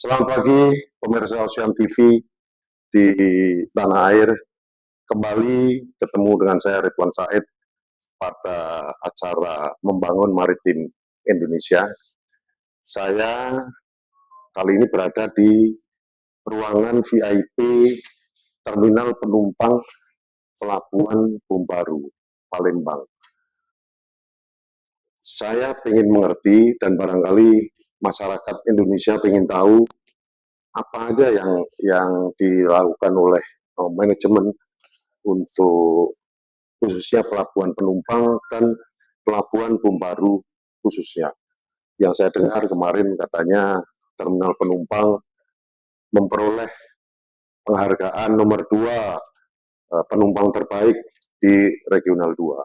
Selamat pagi pemirsa Ocean TV di tanah air. Kembali ketemu dengan saya Ridwan Said pada acara Membangun Maritim Indonesia. Saya kali ini berada di ruangan VIP Terminal Penumpang Pelabuhan Bumbaru, Palembang. Saya ingin mengerti dan barangkali masyarakat Indonesia ingin tahu apa aja yang dilakukan oleh manajemen untuk khususnya pelabuhan penumpang dan pelabuhan Bumbaru khususnya. Yang saya dengar kemarin katanya terminal penumpang memperoleh penghargaan nomor 2 penumpang terbaik di Regional 2.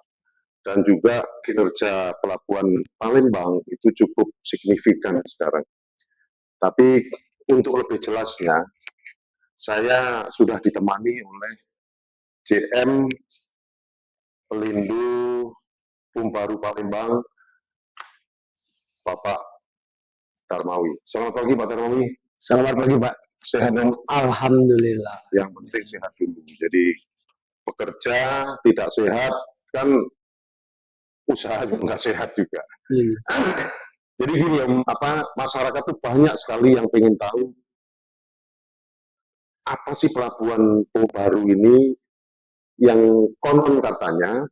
Dan juga kinerja pelabuhan Palembang itu cukup signifikan sekarang. Tapi untuk lebih jelasnya, saya sudah ditemani oleh JM Pelindo Bumbaru Palembang, Bapak Darmawi. Selamat pagi Pak Darmawi. Selamat pagi Pak. Sehat dong? Alhamdulillah. Yang penting sehat dulu. Jadi bekerja tidak sehat kan usaha juga nggak sehat juga. Jadi gini masyarakat tuh banyak sekali yang pengen tahu apa sih pelabuhan Bumbaru ini yang konon katanya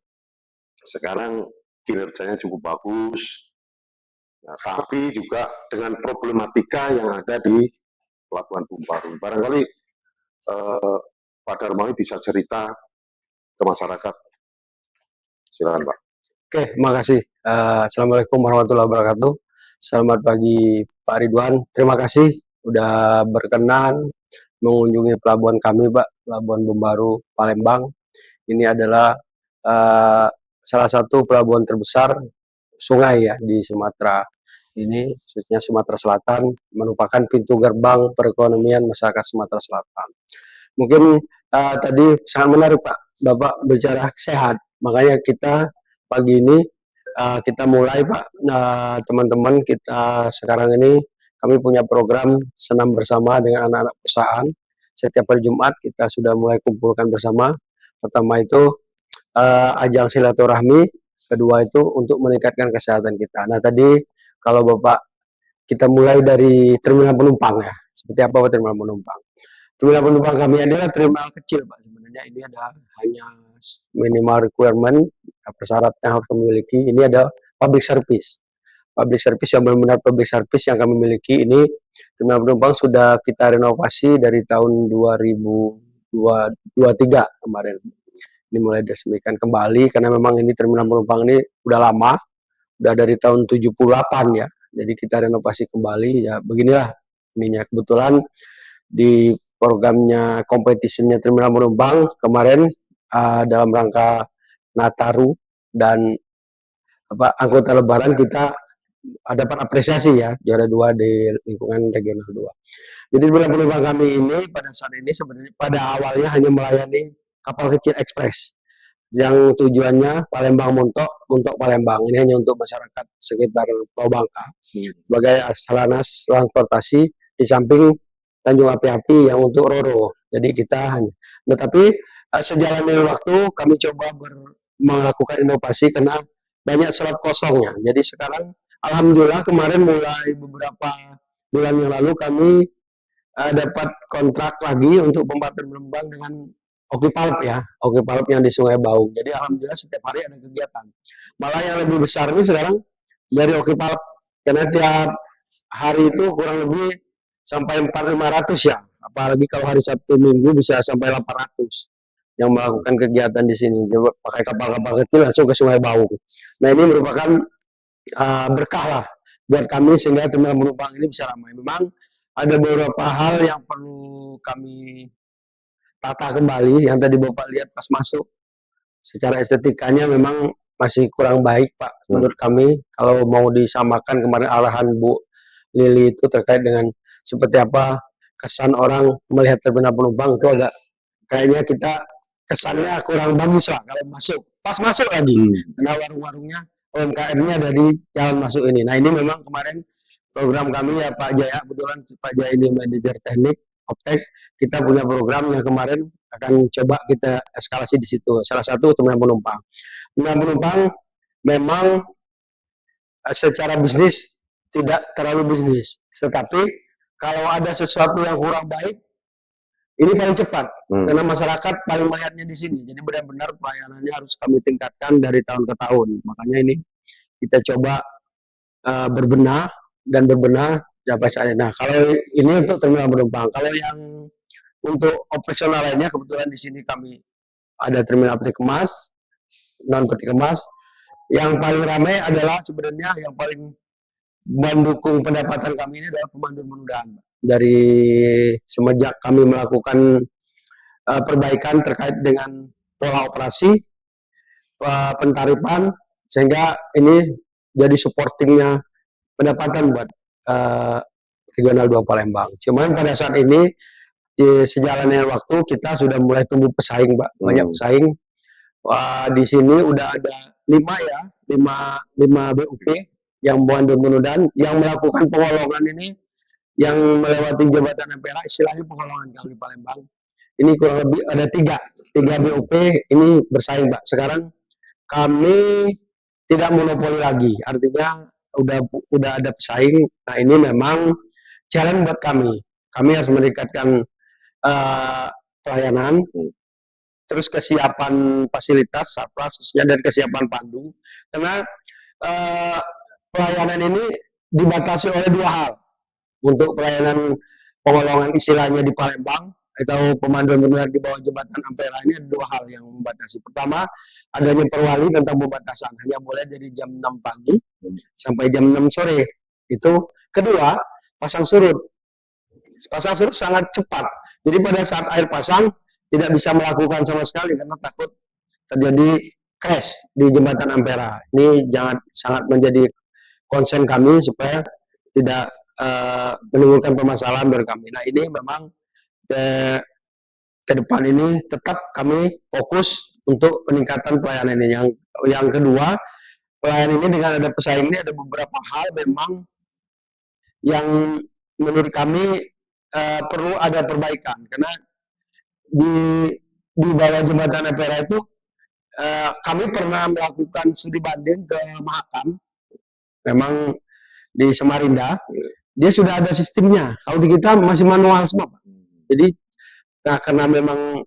sekarang kinerjanya cukup bagus, nah, tapi juga dengan problematika yang ada di pelabuhan Bumbaru. Barangkali Pak Darmawi bisa cerita ke masyarakat. Silakan Pak. Oke, makasih. Assalamualaikum warahmatullahi wabarakatuh. Selamat pagi Pak Ridwan. Terima kasih sudah berkenan mengunjungi pelabuhan kami Pak, Pelabuhan Bumbaru Palembang. Ini adalah salah satu pelabuhan terbesar sungai ya di Sumatera. Ini khususnya Sumatera Selatan, merupakan pintu gerbang perekonomian masyarakat Sumatera Selatan. Mungkin tadi sangat menarik Pak, Bapak bicara sehat. Makanya kita pagi ini kita mulai Pak, teman-teman kita sekarang ini kami punya program senam bersama dengan anak-anak perusahaan. Setiap hari Jumat kita sudah mulai kumpulkan bersama. Pertama itu ajang silaturahmi, kedua itu untuk meningkatkan kesehatan kita. Nah tadi kalau Bapak kita mulai dari terminal penumpang ya, seperti apa Pak terminal penumpang? Terminal penumpang kami adalah terminal kecil Pak. Sebenarnya ini ada hanya minimal requirement, persyaratnya harus memiliki. Ini ada public service. Public service yang benar-benar public service yang kami miliki ini terminal penumpang sudah kita renovasi dari tahun 2023 kemarin. Ini mulai diresmikan kembali karena memang ini terminal penumpang ini udah lama, udah dari tahun 78 ya. Jadi kita renovasi kembali ya beginilah ininya. Kebetulan di programnya kompetisinya terminal penumpang kemarin dalam rangka Nataru dan angkutan lebaran kita dapat apresiasi ya juara 2 di lingkungan regional 2. Jadi terminal penumpang kami ini pada saat ini sebenarnya pada awalnya hanya melayani kapal kecil ekspres yang tujuannya Palembang Montok Palembang. Ini hanya untuk masyarakat sekitar Pulau Bangka sebagai sarana transportasi di samping Tanjung Api-Api yang untuk Roro. Jadi kita hanya, tetapi sejalan dengan waktu kami coba melakukan inovasi karena banyak slot kosongnya. Jadi sekarang alhamdulillah kemarin mulai beberapa bulan yang lalu kami dapat kontrak lagi untuk pembuatan Palembang dengan Okipalp ya, Okipalp yang di Sungai Baung. Jadi alhamdulillah setiap hari ada kegiatan. Malah yang lebih besar ini sekarang dari Okipalp karena tiap hari itu kurang lebih sampai 4.500 ya. Apalagi kalau hari Sabtu Minggu bisa sampai 800 yang melakukan kegiatan di sini. Pakai kapal-kapal kecil langsung ke Sungai Baung. Nah ini merupakan berkah lah buat kami sehingga terminal penumpang ini bisa ramai. Memang ada beberapa hal yang perlu kami tata kembali yang tadi Bapak lihat pas masuk. Secara estetikanya memang masih kurang baik Pak menurut kami. Kalau mau disamakan kemarin arahan Bu Lili itu terkait dengan seperti apa kesan orang melihat terminal penumpang itu agak kayaknya kita kesannya kurang bagus lah kalau masuk. Pas masuk lagi karena warung-warungnya UMKM-nya ada di jalan masuk ini. Nah ini memang kemarin program kami ya Pak Jaya, kebetulan Pak Jaya ini manajer teknik optek, kita punya program yang kemarin akan coba kita eskalasi di situ. Salah satu terminal penumpang. Terminal penumpang memang secara bisnis tidak terlalu bisnis, tetapi kalau ada sesuatu yang kurang baik, ini paling cepat karena masyarakat paling melihatnya di sini. Jadi benar-benar pelayanannya harus kami tingkatkan dari tahun ke tahun. Makanya ini kita coba berbenah dan berbenah sampai saat ini. Nah, kalau ini untuk terminal penumpang. Kalau yang untuk operasional lainnya, kebetulan di sini kami ada terminal peti kemas, non peti kemas. Yang paling ramai adalah sebenarnya yang paling mendukung pendapatan kami ini adalah pemandu penundaan. Dari semenjak kami melakukan perbaikan terkait dengan pola operasi, pentarifan, sehingga ini jadi supportingnya pendapatan buat Regional 2 Palembang. Cuman pada saat ini di sejalan dengan waktu kita sudah mulai tumbuh pesaing, Mbak. Banyak pesaing. Wah, di sini udah ada 5 BUP yang pemandu penundaan yang melakukan pengolongan ini, yang melewati jembatan Ampera, istilahnya pengolongan kalau di Palembang. Ini kurang lebih ada 3 BUP ini bersaing, Mbak. Sekarang kami tidak monopoli lagi, artinya udah ada pesaing. Nah, ini memang challenge buat kami. Kami harus meningkatkan pelayanan, terus kesiapan fasilitas, khususnya dan kesiapan pandu, karena pelayanan ini dibatasi oleh 2 hal. Untuk pelayanan pengolongan istilahnya di Palembang atau pemanduan penundaan di bawah jembatan Ampera ini ada 2 hal yang membatasi. Pertama, adanya perwali tentang pembatasan, hanya boleh dari jam 6 pagi sampai jam 6 sore. Itu. Kedua, pasang surut. Pasang surut sangat cepat. Jadi pada saat air pasang tidak bisa melakukan sama sekali karena takut terjadi crash di jembatan Ampera. Ini sangat menjadi concern kami supaya tidak menimbulkan permasalahan dari kami. Nah, ini memang ke depan ini tetap kami fokus untuk peningkatan pelayanan ini. Yang kedua, pelayanan ini dengan ada pesaing ini ada beberapa hal memang yang menurut kami perlu ada perbaikan, karena di bawah jembatan Ampera itu kami pernah melakukan studi banding ke Mahakam, memang di Samarinda, dia sudah ada sistemnya. Kalau di kita masih manual semua, Pak. Jadi, nah, karena memang,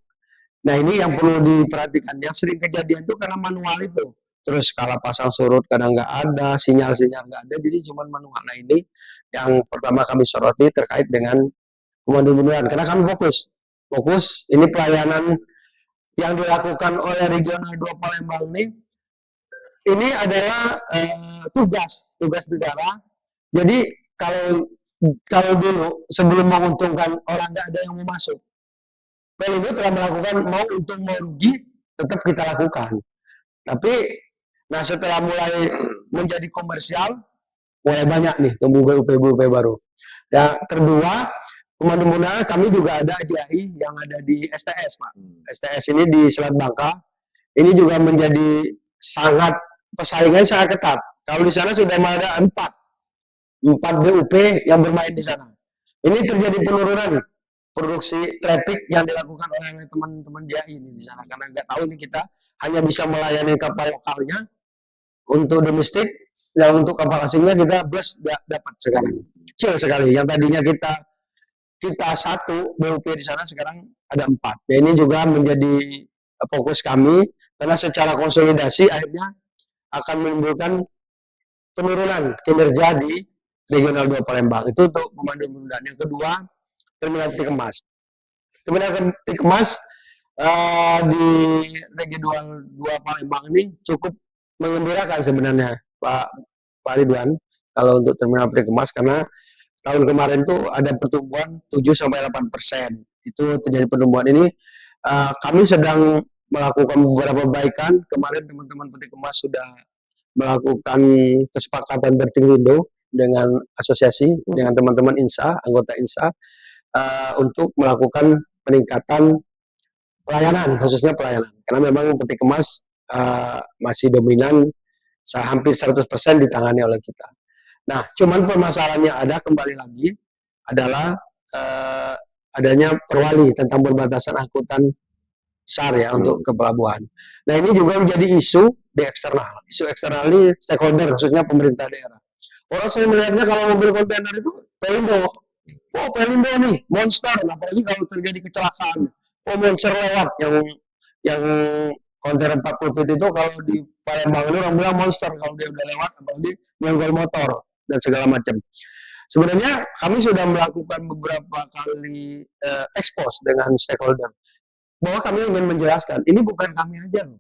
nah ini yang perlu diperhatikan. Yang sering kejadian itu karena manual itu. Terus kalau pasang surut kadang nggak ada, sinyal-sinyal nggak ada, jadi cuma manual. Nah, ini yang pertama kami soroti terkait dengan pemandu penundaan. Karena kami fokus ini pelayanan yang dilakukan oleh Regional 2 Palembang ini adalah tugas negara. Jadi kalau dulu sebelum menguntungkan orang nggak ada yang mau masuk, Pelindo telah melakukan mau untung mau rugi tetap kita lakukan. Tapi nah setelah mulai menjadi komersial, mulai banyak nih tumbuh BUP baru. Dan kedua, pemandu penundaan kami juga ada JAI yang ada di STS, Pak. STS ini di Selat Bangka. Ini juga menjadi persaingan sangat ketat. Kalau di sana sudah ada 4 BUP yang bermain di sana. Ini terjadi penurunan produksi traffic yang dilakukan oleh teman-teman JAI ini di sana, karena nggak tahu ini kita hanya bisa melayani kapal lokalnya untuk domestik, dan untuk kapal asingnya kita dapat sekarang kecil sekali. Yang tadinya kita 1 BUP di sana sekarang ada 4. Nah, ini juga menjadi fokus kami karena secara konsolidasi akhirnya akan menimbulkan penurunan kinerja di Regional 2 Palembang. Itu untuk pemandu penundaan. Yang kedua, terminal peti kemas. Terminal peti kemas di Regional 2 Palembang ini cukup mengembirakan sebenarnya, Pak Ridwan, kalau untuk terminal peti kemas, karena tahun kemarin tuh ada pertumbuhan 7-8%. Itu terjadi pertumbuhan ini. Kami sedang melakukan beberapa perbaikan. Kemarin teman-teman peti kemas sudah melakukan kesepakatan bertinggindo dengan asosiasi, dengan teman-teman INSA, anggota INSA, untuk melakukan peningkatan pelayanan, khususnya pelayanan. Karena memang peti kemas masih dominan, hampir 100% ditangani oleh kita. Nah, cuman permasalahannya ada kembali lagi adalah adanya perwali tentang perbatasan angkutan besar ya untuk ke pelabuhan. Nah, ini juga menjadi isu di eksternal. Isu eksternal ini stakeholder, khususnya pemerintah daerah. Orang saya melihatnya kalau mobil kontainer itu Pelindo. Oh, Pelindo nih, monster. Apalagi kalau terjadi kecelakaan. Oh, monster lewat yang kontainer 40 feet itu kalau di Palembang ini orang bilang monster kalau dia udah lewat, apalagi nyenggol motor dan segala macam. Sebenarnya kami sudah melakukan beberapa kali expose dengan stakeholder bahwa kami ingin menjelaskan ini bukan kami aja loh,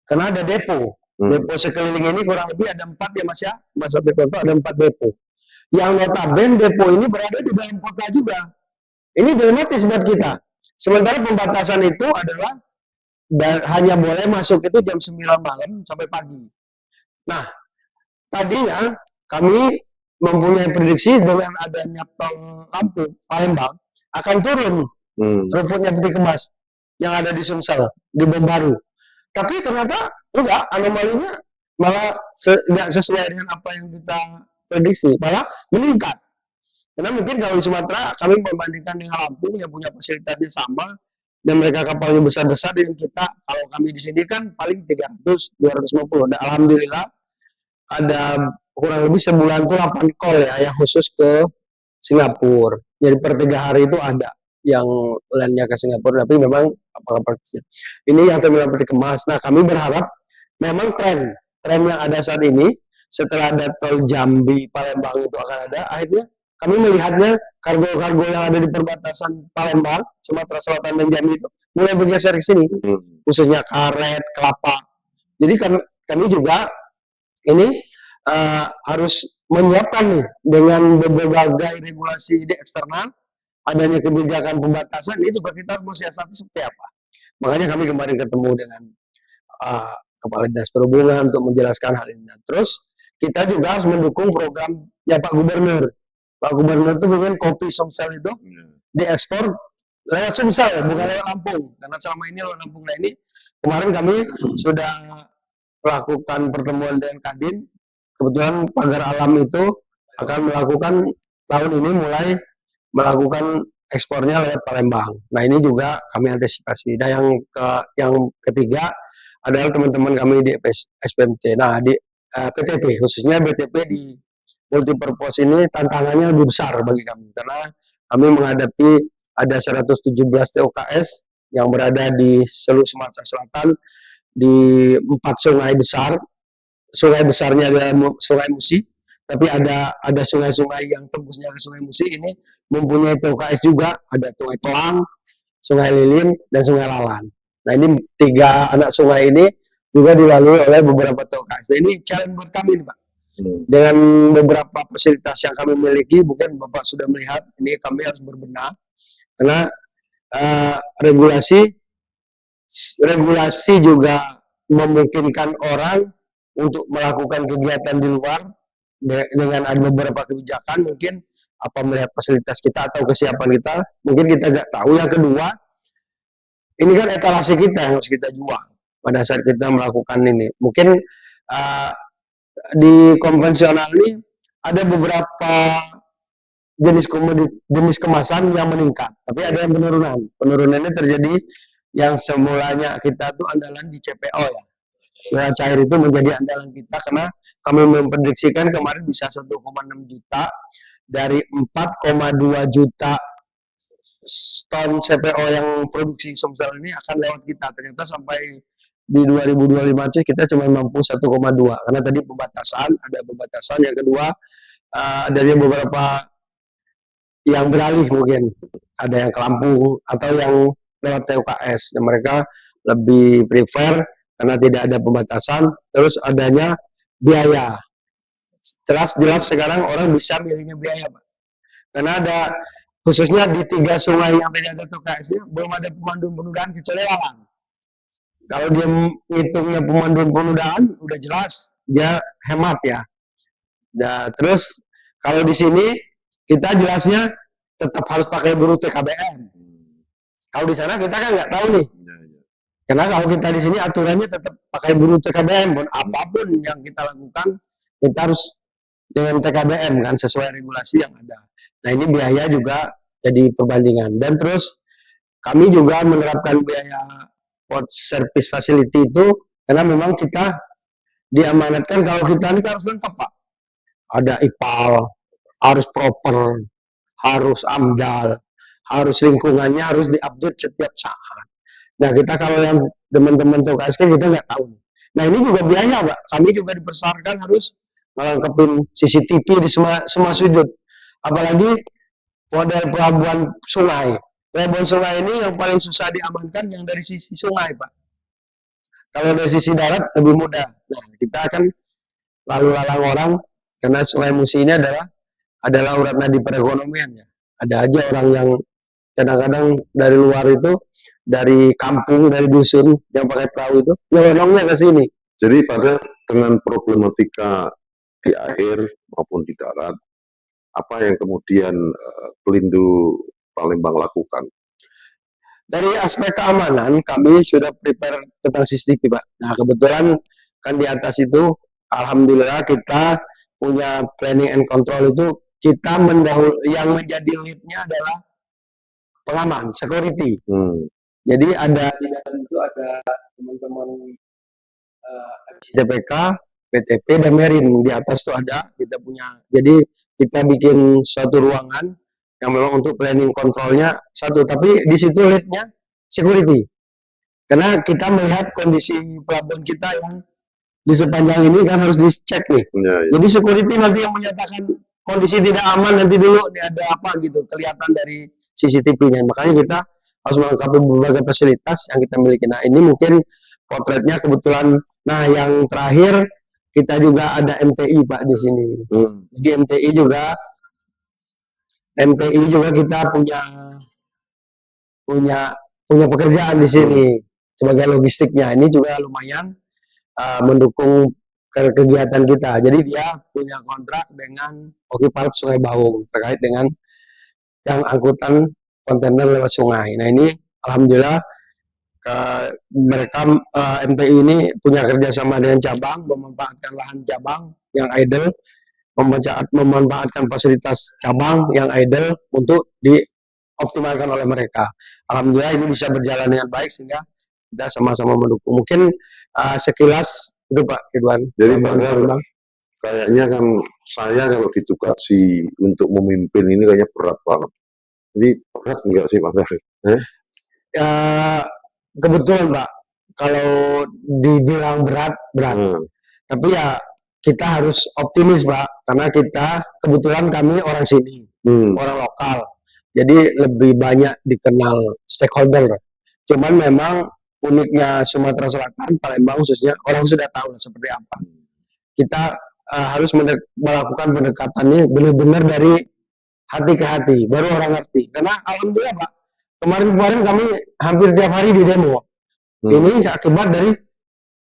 karena ada depo. Depo sekeliling ini kurang lebih ada 4 ya Mas ya, Mas Sofi Toto, ada 4 depo. Yang notabene depo ini berada di dalam kota juga. Ini dilematis buat kita. Sementara pembatasan itu adalah hanya boleh masuk itu jam 9 malam sampai pagi. Nah, tadinya kami mempunyai prediksi dengan adanya tol Lampung, Palembang akan turun rumputnya peti kemas yang ada di Sumsel, di Bom Baru. Tapi ternyata enggak, anomalinya malah enggak sesuai dengan apa yang kita prediksi, malah meningkat. Karena mungkin kalau di Sumatera kami membandingkan dengan Lampung yang punya fasilitasnya sama dan mereka kapalnya besar-besar dengan kita, kalau kami di sini kan paling 300, 250. Dan alhamdulillah ada kurang lebih sebulan tuh 8 call ya yang khusus ke Singapura. Jadi per 3 hari itu ada yang landnya ke Singapura, tapi memang kapal-kapal kecil. Ini yang terminal peti kemas. Nah, kami berharap memang tren yang ada saat ini setelah ada tol Jambi Palembang itu akan ada, akhirnya kami melihatnya kargo-kargo yang ada di perbatasan Palembang, Sumatera Selatan dan Jambi itu mulai bergeser ke sini, khususnya karet, kelapa. Jadi kami juga ini harus menyiapkan nih dengan berbagai regulasi di eksternal, adanya kebijakan pembatasan, ini juga kita harus mensiasati seperti apa. Makanya kami kemarin ketemu dengan Kepala Dinas Perhubungan untuk menjelaskan hal ini. Terus kita juga harus mendukung programnya Pak Gubernur. Pak Gubernur itu mungkin kopi Sumsel itu diekspor lewat Sumsel, bukan lewat Lampung. Karena selama ini lewat Lampung. Nah, ini kemarin kami sudah melakukan pertemuan dengan Kadin. Kebetulan Pagar Alam itu akan melakukan tahun ini mulai melakukan ekspornya lewat Palembang. Nah, ini juga kami antisipasi. Dan yang ketiga adalah teman-teman kami di SPMT. Nah, di PTP, khususnya BTP di multipurpose ini tantangannya lebih besar bagi kami. Karena kami menghadapi ada 117 TOKS yang berada di seluruh Sumatera Selatan, di 4 sungai besar. Sungai besarnya adalah Sungai Musi, tapi ada sungai-sungai yang tembusnya ke Sungai Musi ini mempunyai TOKS juga, ada Sungai Telang, Sungai Lilin, dan Sungai Lalan. Nah, ini 3 anak sungai ini juga dilalui oleh beberapa TOKS. Nah, ini challenge buat kami nih Pak. Dengan beberapa fasilitas yang kami miliki, mungkin Bapak sudah melihat, ini kami harus berbenah, karena regulasi juga memungkinkan orang untuk melakukan kegiatan di luar dengan ada beberapa kebijakan, mungkin apa melihat fasilitas kita atau kesiapan kita, mungkin kita nggak tahu. Yang kedua, ini kan etalase kita yang harus kita jual pada saat kita melakukan ini. Mungkin di konvensional ini ada beberapa jenis kemasan yang meningkat, tapi ada yang penurunan. Penurunannya terjadi yang semulanya kita tuh andalan di CPO ya. Suara cair itu menjadi andalan kita karena kami memprediksikan kemarin bisa 1,6 juta dari 4,2 juta ton CPO yang produksi Sumsel ini akan lewat kita. Ternyata sampai di 2025 kita cuma mampu 1,2 karena tadi ada pembatasan. Yang kedua dari beberapa yang beralih, mungkin ada yang ke Lampung atau yang lewat TUKS dan mereka lebih prefer karena tidak ada pembatasan. Terus adanya biaya, jelas sekarang orang bisa milihnya biaya Pak, karena ada khususnya di 3 sungai yang tidak ada TUKS-nya belum ada pemandu penundaan kecuali Lalang. Kalau dia ngitungnya pemandu penundaan udah jelas dia hemat ya. Nah, terus kalau di sini kita jelasnya tetap harus pakai buruh TKBM. Kalau di sana kita kan nggak tahu nih. Karena kalau kita di sini aturannya tetap pakai buruh TKBM, apapun yang kita lakukan kita harus dengan TKBM kan sesuai regulasi yang ada. Nah ini biaya juga jadi perbandingan, dan terus kami juga menerapkan biaya port service facility itu karena memang kita diamanatkan kalau kita ini harus lengkap Pak, ada IPAL, harus proper, harus AMDAL, harus lingkungannya harus diupdate setiap saat. Nah kita kalau yang teman-teman TKSK kita nggak tahu. Nah ini juga biaya Pak, kami juga dipersyaratkan harus melengkapi CCTV di semua sudut, apalagi model pelabuhan sungai. Pelabuhan sungai ini yang paling susah diamankan yang dari sisi sungai Pak. Kalau dari sisi darat lebih mudah. Nah kita akan lalu lalang orang karena Sungai Musi ini adalah urat nadi perekonomian ya. Ada aja orang yang kadang-kadang dari luar itu, dari kampung, dari dusun yang pakai perahu itu nyelonongnya ke sini. Jadi pada dengan problematika di air maupun di darat, apa yang kemudian Pelindo Palembang lakukan? Dari aspek keamanan kami sudah prepare tentang CCTV Pak. Nah kebetulan kan di atas itu alhamdulillah kita punya planning and control itu, kita yang menjadi leadnya adalah pengaman, security. Jadi ada di dalam itu ada teman-teman TPK, PTP dan Merin, di atas itu ada kita punya. Jadi kita bikin suatu ruangan yang memang untuk planning kontrolnya satu, tapi di situ leadnya security. Karena kita melihat kondisi pelabuhan kita yang di sepanjang ini kan harus dicek nih. Ya. Jadi security nanti yang menyatakan kondisi tidak aman nanti dulu ada apa gitu, kelihatan dari CCTV-nya. Makanya kita harus melengkapi berbagai fasilitas yang kita miliki. Nah ini mungkin potretnya kebetulan. Nah yang terakhir kita juga ada MTI Pak di sini. Jadi MTI juga kita punya pekerjaan di sini sebagai logistiknya. Ini juga lumayan mendukung kegiatan kita. Jadi dia punya kontrak dengan Okipalp Sungai Baung terkait dengan yang angkutan kontainer lewat sungai. Nah ini alhamdulillah mereka MTI ini punya kerjasama dengan cabang, memanfaatkan lahan cabang yang idle, memanfaatkan fasilitas cabang yang idle untuk dioptimalkan oleh mereka. Alhamdulillah ini bisa berjalan dengan baik sehingga kita sama-sama mendukung. Mungkin sekilas itu Pak Ridwan. Jadi Pak, kayaknya kan saya kalau ditugasi untuk memimpin ini kayaknya berat banget. Jadi berat enggak sih Pak? Ya, kebetulan Pak, kalau dibilang berat. Tapi ya kita harus optimis Pak, karena kita kebetulan kami orang sini, orang lokal. Jadi lebih banyak dikenal stakeholder. Cuman memang uniknya Sumatera Selatan, Palembang khususnya, orang sudah tahu seperti apa. Kita harus melakukan pendekatannya benar-benar dari hati ke hati, baru orang ngerti. Karena alhamdulillah Pak, kemarin kami hampir tiap hari di demo. Ini akibat dari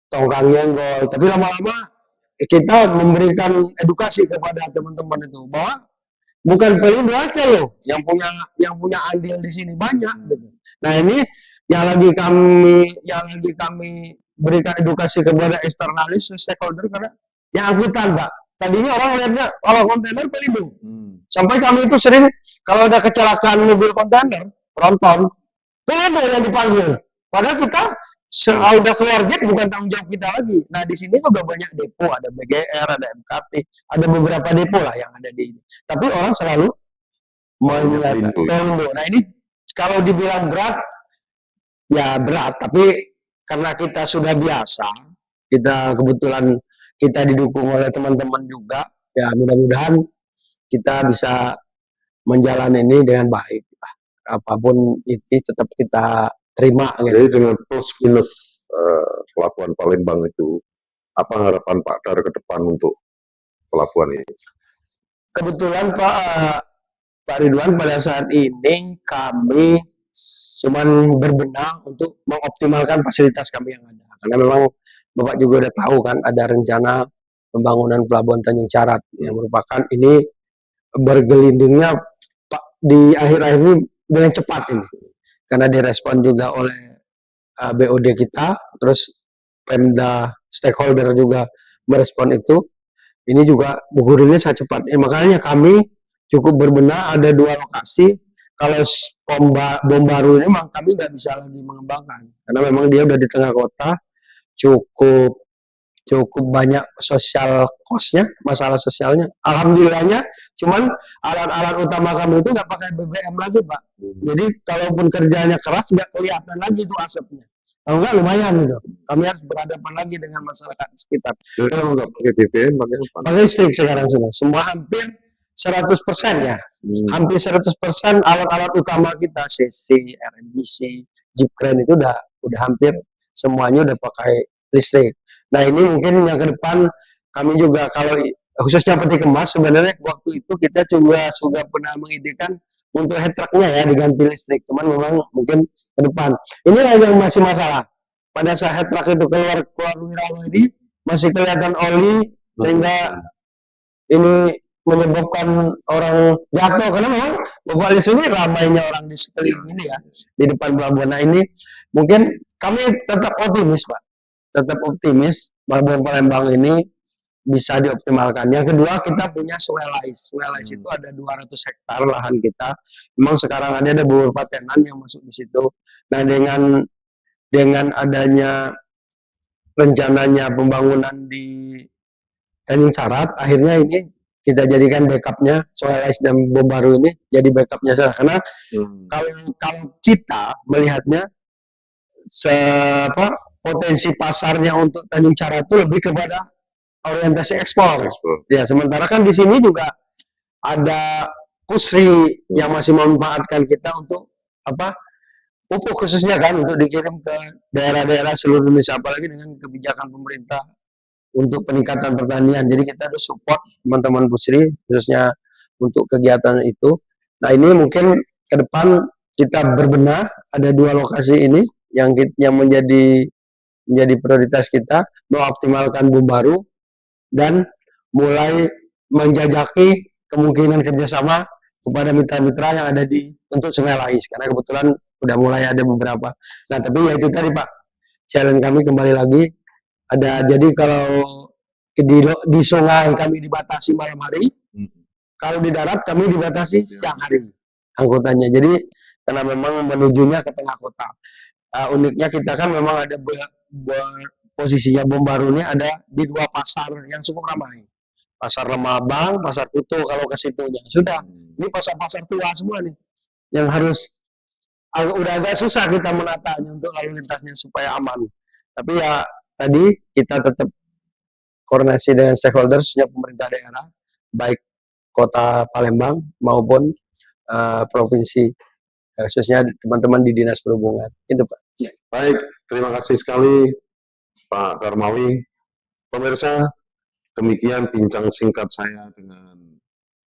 tongkang nyenggol. Tapi lama-lama kita memberikan edukasi kepada teman-teman itu bahwa bukan Pelindo aja loh yang punya andil di sini, banyak gitu. Nah ini yang lagi kami berikan edukasi kepada eksternalis stakeholder, karena yang angkutan Pak. Tadinya orang lihatnya kalau kontainer Pelindo. Sampai kami itu sering kalau ada kecelakaan mobil kontainer tronton, Pelindo yang dipanggil. Padahal kita udah keluar jet bukan tanggung jawab kita lagi. Nah di sini juga banyak depo, ada BGR, ada MKT, ada beberapa depo lah yang ada di ini. Tapi orang selalu melihat Pelindo. Nah ini kalau dibilang berat, ya berat. Tapi karena kita sudah biasa, kita kebetulan kita didukung oleh teman-teman juga, ya mudah-mudahan kita bisa menjalani ini dengan baik. Apapun itu tetap kita terima. Jadi dengan plus minus pelabuhan Palembang itu, apa harapan Pak Dar ke depan untuk pelabuhan ini? Kebetulan Pak Ridwan, pada saat ini kami cuman berbenah untuk mengoptimalkan fasilitas kami yang ada. Karena memang Bapak juga udah tahu kan ada rencana pembangunan pelabuhan Tanjung Carat yang merupakan ini bergelindingnya di akhir-akhir ini dengan cepat ini. Karena direspon juga oleh BOD kita, terus Pemda stakeholder juga merespon itu. ini juga gugurinnya sangat cepat. Makanya kami cukup berbenah ada 2 lokasi. Kalau bom baru ini memang kami nggak bisa lagi mengembangkan karena memang dia udah di tengah kota, cukup cukup banyak sosial cost-nya, masalah sosialnya. Alhamdulillahnya, cuman alat-alat utama kami itu nggak pakai BBM lagi, Pak. Jadi kalaupun kerjanya keras nggak kelihatan lagi itu asapnya. Kalau nggak lumayan gitu. Kami harus berhadapan lagi dengan masyarakat sekitar. Jadi kalau nggak pakai BBM, pakai apa? Pakai listrik sekarang sudah. Semua hampir 100% ya. Hampir 100% alat-alat utama kita, CC, RNBC, Jeep Crane itu udah hampir semuanya udah pakai listrik. Nah ini mungkin yang ke depan kami juga kalau khususnya peti kemas sebenarnya waktu itu kita juga pernah mengidekan untuk head trucknya ya diganti listrik. Cuman memang mungkin ke depan. Inilah yang masih masalah. Pada saat head truck itu keluar Wirawa ini masih kelihatan oli sehingga ini menyebabkan orang jatuh karena memang Bogor ini ramainya orang di sekeliling ini ya di depan pelabuhan. Nah ini mungkin kami tetap optimis Pak, tetap optimis pelabuhan Palembang ini bisa dioptimalkan. Yang kedua kita punya Sungai Lais. Sungai Lais itu ada 200 hektar lahan kita. Memang sekarang ada beberapa tenan yang masuk di situ. Nah dengan adanya rencananya pembangunan di Tanjung Carat, akhirnya ini kita jadikan backupnya Sungai Lais dan bom baru ini jadi backupnya saja karena kalau kita melihatnya potensi pasarnya untuk Tanjung Carat itu lebih kepada orientasi ekspor. Ya sementara kan di sini juga ada Pusri yang masih memanfaatkan kita untuk pupuk khususnya kan untuk dikirim ke daerah-daerah seluruh Indonesia apalagi dengan kebijakan pemerintah untuk peningkatan pertanian. Jadi kita harus support teman-teman Pusri khususnya untuk kegiatan itu. Nah ini mungkin ke depan kita berbenah ada 2 lokasi ini yang menjadi prioritas kita mengoptimalkan bom baru dan mulai menjajaki kemungkinan kerjasama kepada mitra-mitra yang ada untuk Sungai Lais karena kebetulan udah mulai ada beberapa. Nah tapi ya itu tadi Pak, challenge kami kembali lagi ada. Jadi kalau di sungai kami dibatasi malam hari, kalau di darat kami dibatasi siang hari angkutannya. Jadi karena memang menujunya ke tengah kota. Uniknya kita kan memang ada posisinya bom baru ini ada di 2 pasar yang cukup ramai. Pasar Lemabang, Pasar Kuto kalau ke situnya. Sudah, ini pasar-pasar tua semua nih. Yang harus udah agak susah kita menatanya untuk lalu lintasnya supaya aman. Tapi ya tadi kita tetap koordinasi dengan stakeholders, khususnya pemerintah daerah, baik kota Palembang maupun provinsi, khususnya teman-teman di Dinas Perhubungan. Itu Pak. Baik, terima kasih sekali Pak Darmawi. Pemirsa, demikian bincang singkat saya dengan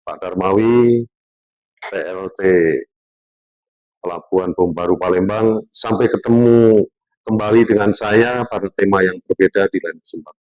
Pak Darmawi, PLT Pelabuhan Bom Baru Palembang. Sampai ketemu kembali dengan saya pada tema yang berbeda di lain kesempatan.